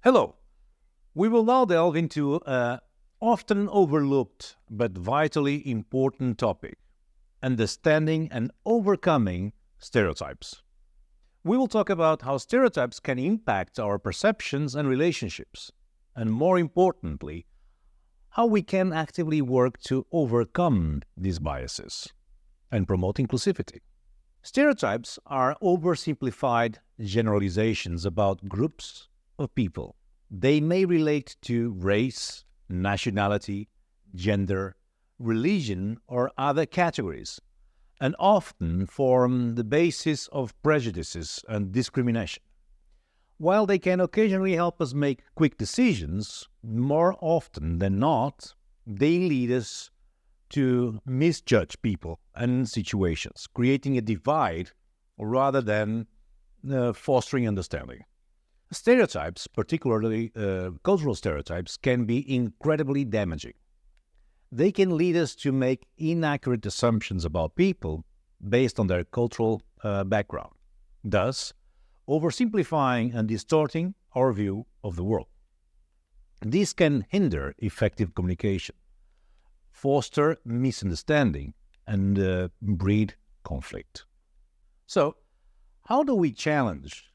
Hello. We will now delve into a often overlooked but vitally important topic: understanding and overcoming stereotypes. We will talk about how stereotypes can impact our perceptions and relationships, and more importantly, how we can actively work to overcome these biases and promote inclusivity. Stereotypes are oversimplified generalizations about groups of people. They may relate to race, nationality, gender, religion, or other categories, and often form the basis of prejudices and discrimination. While they can occasionally help us make quick decisions, more often than not, they lead us to misjudge people and situations, creating a divide rather than fostering understanding. Stereotypes, particularly cultural stereotypes, can be incredibly damaging. They can lead us to make inaccurate assumptions about people based on their cultural background, thus oversimplifying and distorting our view of the world. This can hinder effective communication, foster misunderstanding, and breed conflict. So, how do we challenge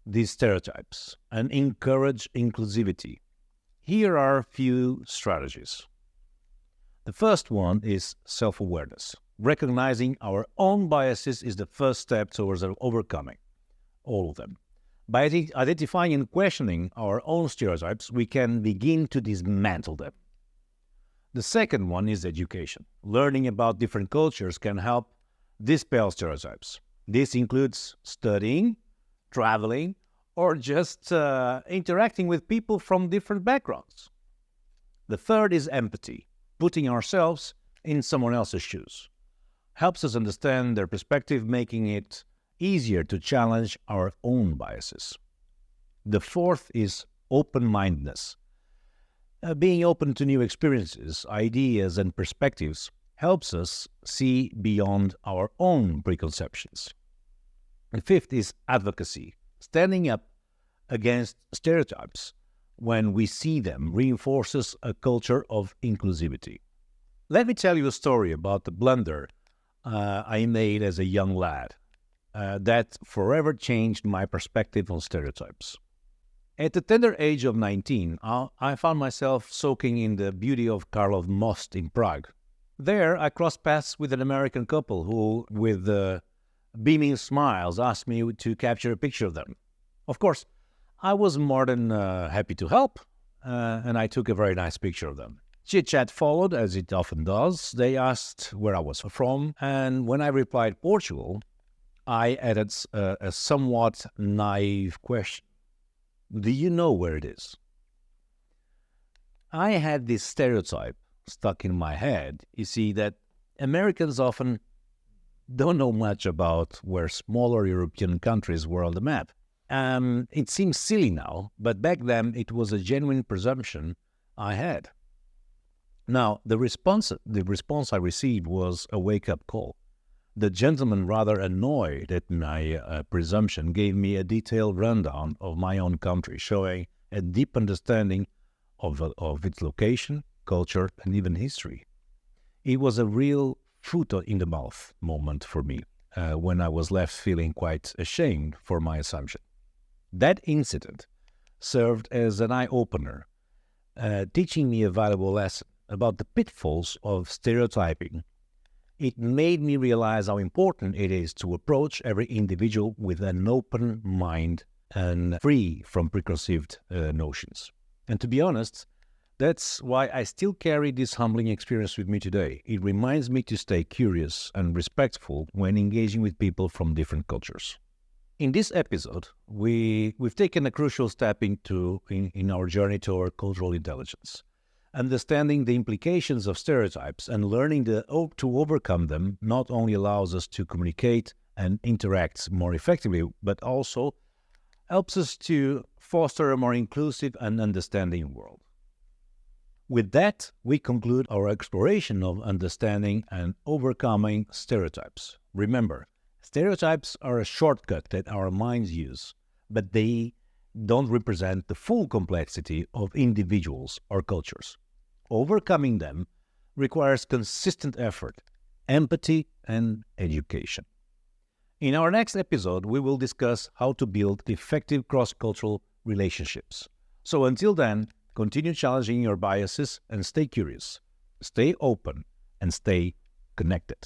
these stereotypes and encourage inclusivity? Here are a few strategies. The first one is self-awareness. Recognizing our own biases is the first step towards overcoming all of them. By identifying and questioning our own stereotypes, we can begin to dismantle them. The second one is education. Learning about different cultures can help dispel stereotypes. This includes studying, traveling, or just interacting with people from different backgrounds. The third is empathy. Putting ourselves in someone else's shoes helps us understand their perspective, making it easier to challenge our own biases. The fourth is open-mindedness. Being open to new experiences, ideas, and perspectives helps us see beyond our own preconceptions. The fifth is advocacy. Standing up against stereotypes when we see them reinforces a culture of inclusivity. Let me tell you a story about the blunder I made as a young lad that forever changed my perspective on stereotypes. At the tender age of 19, I found myself soaking in the beauty of Karlov Most in Prague. There, I crossed paths with an American couple who, with beaming smiles, asked me to capture a picture of them. Of course, I was more than happy to help, and I took a very nice picture of them. Chit-chat followed, as it often does. They asked where I was from, and when I replied Portugal, I added a somewhat naive question. Do you know where it is? I had this stereotype stuck in my head, you see, that Americans often don't know much about where smaller European countries were on the map. It seems silly now, but back then it was a genuine presumption I had. Now, the response I received was a wake-up call. The gentleman, rather annoyed at my presumption, gave me a detailed rundown of my own country, showing a deep understanding of its location, culture, and even history. It was a real foot-in-the-mouth moment for me when I was left feeling quite ashamed for my assumption. That incident served as an eye-opener, teaching me a valuable lesson about the pitfalls of stereotyping. It made me realize how important it is to approach every individual with an open mind and free from preconceived notions. And to be honest, that's why I still carry this humbling experience with me today. It reminds me to stay curious and respectful when engaging with people from different cultures. In this episode, we've taken a crucial step in our journey toward cultural intelligence. Understanding the implications of stereotypes and learning to overcome them not only allows us to communicate and interact more effectively, but also helps us to foster a more inclusive and understanding world. With that, we conclude our exploration of understanding and overcoming stereotypes. Remember, stereotypes are a shortcut that our minds use, but they don't represent the full complexity of individuals or cultures. Overcoming them requires consistent effort, empathy, and education. In our next episode, we will discuss how to build effective cross-cultural relationships. So until then, continue challenging your biases and stay curious, stay open, and stay connected.